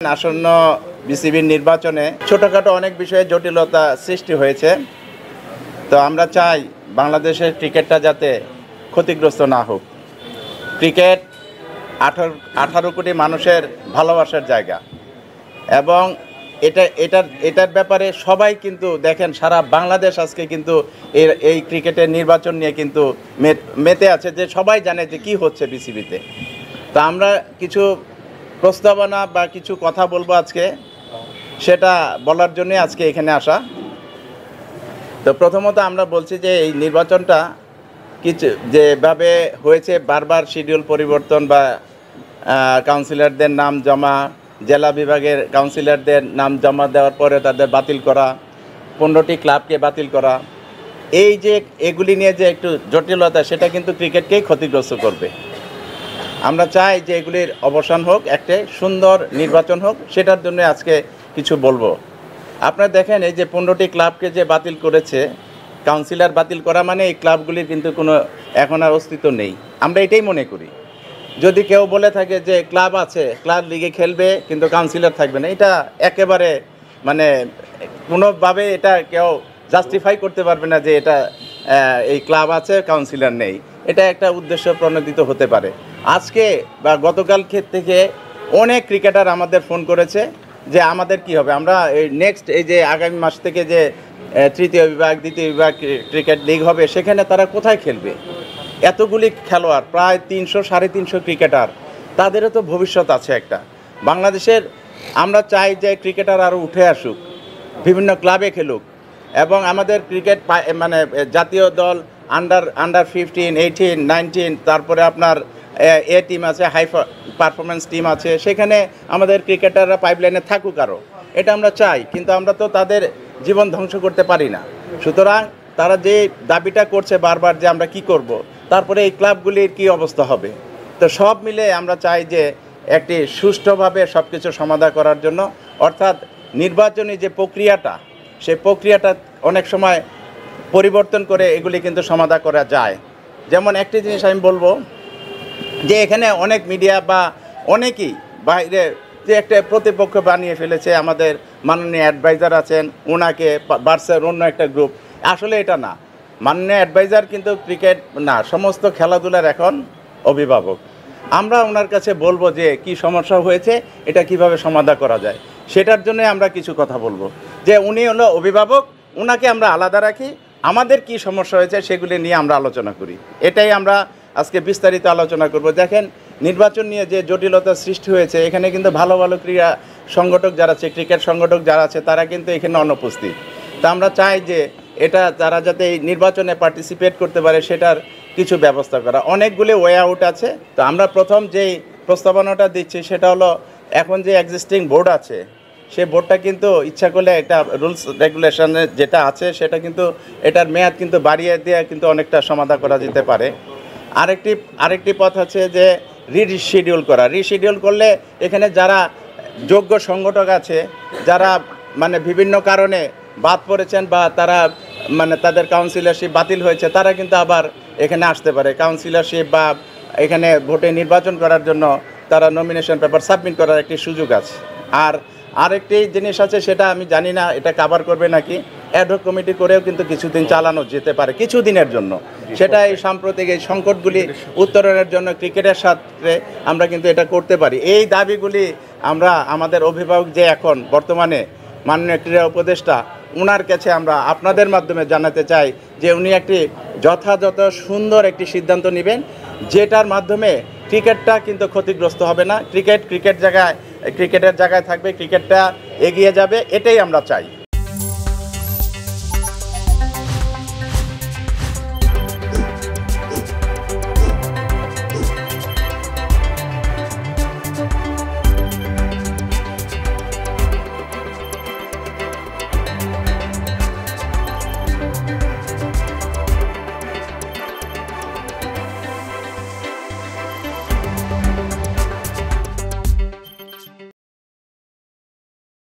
আসন্ন বিসিবির নির্বাচনে ছোটখাটো অনেক বিষয়ে জটিলতা সৃষ্টি হয়েছে। তো আমরা চাই বাংলাদেশের ক্রিকেটটা যাতে ক্ষতিগ্রস্ত না হোক। ক্রিকেট 18 কোটি মানুষের ভালোবাসার জায়গা এবং এটার ব্যাপারে সবাই কিন্তু দেখেন, সারা বাংলাদেশ আজকে কিন্তু এই ক্রিকেটের নির্বাচন নিয়ে কিন্তু মেতে আছে, যে সবাই জানে যে কি হচ্ছে বিসিবিতে। তা আমরা কিছু প্রস্তাবনা বা কিছু কথা বলবো আজকে, সেটা বলার জন্য আজকে এখানে আসা। তো প্রথমত আমরা বলছি যে এই নির্বাচনটা কিছু যেভাবে হয়েছে, বারবার শিডিউল পরিবর্তন বা কাউন্সিলরদের নাম জমা, জেলা বিভাগের কাউন্সিলরদের নাম জমা দেওয়ার পরে তাদের বাতিল করা, 15টি ক্লাবকে বাতিল করা, এই যে এগুলি নিয়ে যে একটু জটিলতা, সেটা কিন্তু ক্রিকেটকেই ক্ষতিগ্রস্ত করবে। আমরা চাই যে এগুলির অবসান হোক, একটা সুন্দর নির্বাচন হোক, সেটার জন্য আজকে কিছু বলবো। আপনারা দেখেন, এই যে 15টি ক্লাবকে যে বাতিল করেছে, কাউন্সিলর বাতিল করা মানে এই ক্লাবগুলির কিন্তু কোনো এখন আর অস্তিত্ব নেই। আমরা এটাই মনে করি। যদি কেউ বলে থাকে যে ক্লাব আছে, ক্লাব লিগে খেলবে কিন্তু কাউন্সিলর থাকবে না, এটা একেবারে মানে কোনোভাবে এটা কেউ জাস্টিফাই করতে পারবে না যে এটা এই ক্লাব আছে কাউন্সিলর নেই। এটা একটা উদ্দেশ্য প্রণোদিত হতে পারে। আজকে বা গতকাল থেকে অনেক ক্রিকেটার আমাদের ফোন করেছে যে আমাদের কি হবে, আমরা এই নেক্সট এই যে আগামী মাস থেকে যে তৃতীয় বিভাগ দ্বিতীয় বিভাগ ক্রিকেট লিগ হবে, সেখানে তারা কোথায় খেলবে? এতগুলি খেলোয়াড়, প্রায় 300-350 ক্রিকেটার, তাদেরও তো ভবিষ্যৎ আছে একটা বাংলাদেশের। আমরা চাই যে ক্রিকেটার আরও উঠে আসুক, বিভিন্ন ক্লাবে খেলুক, এবং আমাদের ক্রিকেট মানে জাতীয় দল আন্ডার 15, 18, 19, তারপরে আপনার এ টিম আছে, হাই পারফরমেন্স টিম আছে, সেখানে আমাদের ক্রিকেটাররা পাইপলাইনে থাকুক আরও, এটা আমরা চাই। কিন্তু আমরা তো তাদের জীবন ধ্বংস করতে পারি না। সুতরাং তারা যে দাবিটা করছে বারবার যে আমরা কি করব, তারপরে এই ক্লাবগুলির কি অবস্থা হবে, তো সব মিলে আমরা চাই যে একটি সুষ্ঠুভাবে সব কিছু সমাধান করার জন্য, অর্থাৎ নির্বাচনী যে প্রক্রিয়াটা, সেই প্রক্রিয়াটা অনেক সময় পরিবর্তন করে এগুলি কিন্তু সমাধান করা যায়। যেমন একটি জিনিস আমি বলবো, যে এখানে অনেক মিডিয়া বা অনেকেই বাইরে যে একটা প্রতিপক্ষ বানিয়ে ফেলেছে, আমাদের মাননীয় অ্যাডভাইজার আছেন, ওনাকে বার্সার অন্য একটা গ্রুপ। আসলে এটা না, মাননীয় অ্যাডভাইজার কিন্তু ক্রিকেট না, সমস্ত খেলাধুলার এখন অভিভাবক। আমরা ওনার কাছে বলবো যে কি সমস্যা হয়েছে, এটা কিভাবে সমাধান করা যায়, সেটার জন্য আমরা কিছু কথা বলবো। যে উনি হলো অভিভাবক, ওনাকে আমরা আলাদা রাখি, আমাদের কি সমস্যা হয়েছে সেগুলি নিয়ে আমরা আলোচনা করি। এটাই আমরা আজকে বিস্তারিত আলোচনা করব। দেখেন, নির্বাচন নিয়ে যে জটিলতা সৃষ্টি হয়েছে, এখানে কিন্তু ভালো ভালো ক্রীড়া সংগঠক যারা আছে, ক্রিকেট সংগঠক যারা আছে, তারা কিন্তু এখানে অনুপস্থিত। তা আমরা চাই যে এটা তারা যাতে এই নির্বাচনে পার্টিসিপেট করতে পারে, সেটার কিছু ব্যবস্থা করা। অনেকগুলি ওয়ে আউট আছে। তো আমরা প্রথম যেই প্রস্তাবনাটা দিচ্ছি, সেটা হলো এখন যে এক্সিস্টিং বোর্ড আছে, সেই বোর্ডটা কিন্তু ইচ্ছা করলে একটা রুলস রেগুলেশনে যেটা আছে, সেটা কিন্তু এটার মেয়াদ কিন্তু বাড়িয়ে দিয়ে কিন্তু অনেকটা সমাধান করা যেতে পারে। আরেকটি পথ আছে যে রিশিডিউল করা। রিশিডিউল করলে এখানে যারা যোগ্য সংগঠক আছে, যারা মানে বিভিন্ন কারণে বাদ পড়েছেন বা তারা মানে তাদের কাউন্সিলরশিপ বাতিল হয়েছে, তারা কিন্তু আবার এখানে আসতে পারে। কাউন্সিলরশিপ বা এখানে ভোটে নির্বাচন করার জন্য তারা নমিনেশন পেপার সাবমিট করার একটি সুযোগ আছে। আর আরেকটি জিনিস আছে, সেটা আমি জানি না এটা কভার করবে নাকি, অ্যাডহক কমিটি করেও কিন্তু কিছুদিন চালানো যেতে পারে, কিছুদিনের জন্য। সেটা এই সাম্প্রতিক এই সংকটগুলি উত্তরণের জন্য ক্রিকেটের সাথে আমরা কিন্তু এটা করতে পারি। এই দাবিগুলি আমরা আমাদের অভিভাবক যে এখন বর্তমানে মাননীয় ক্রীড়া উপদেষ্টা, ওনার কাছে আমরা আপনাদের মাধ্যমে জানাতে চাই যে উনি একটি যথাযথ সুন্দর একটি সিদ্ধান্ত নেবেন, যেটার মাধ্যমে ক্রিকেটটা কিন্তু ক্ষতিগ্রস্ত হবে না। ক্রিকেটের জায়গায় থাকবে, ক্রিকেটটা এগিয়ে যাবে, এটাই আমরা চাই।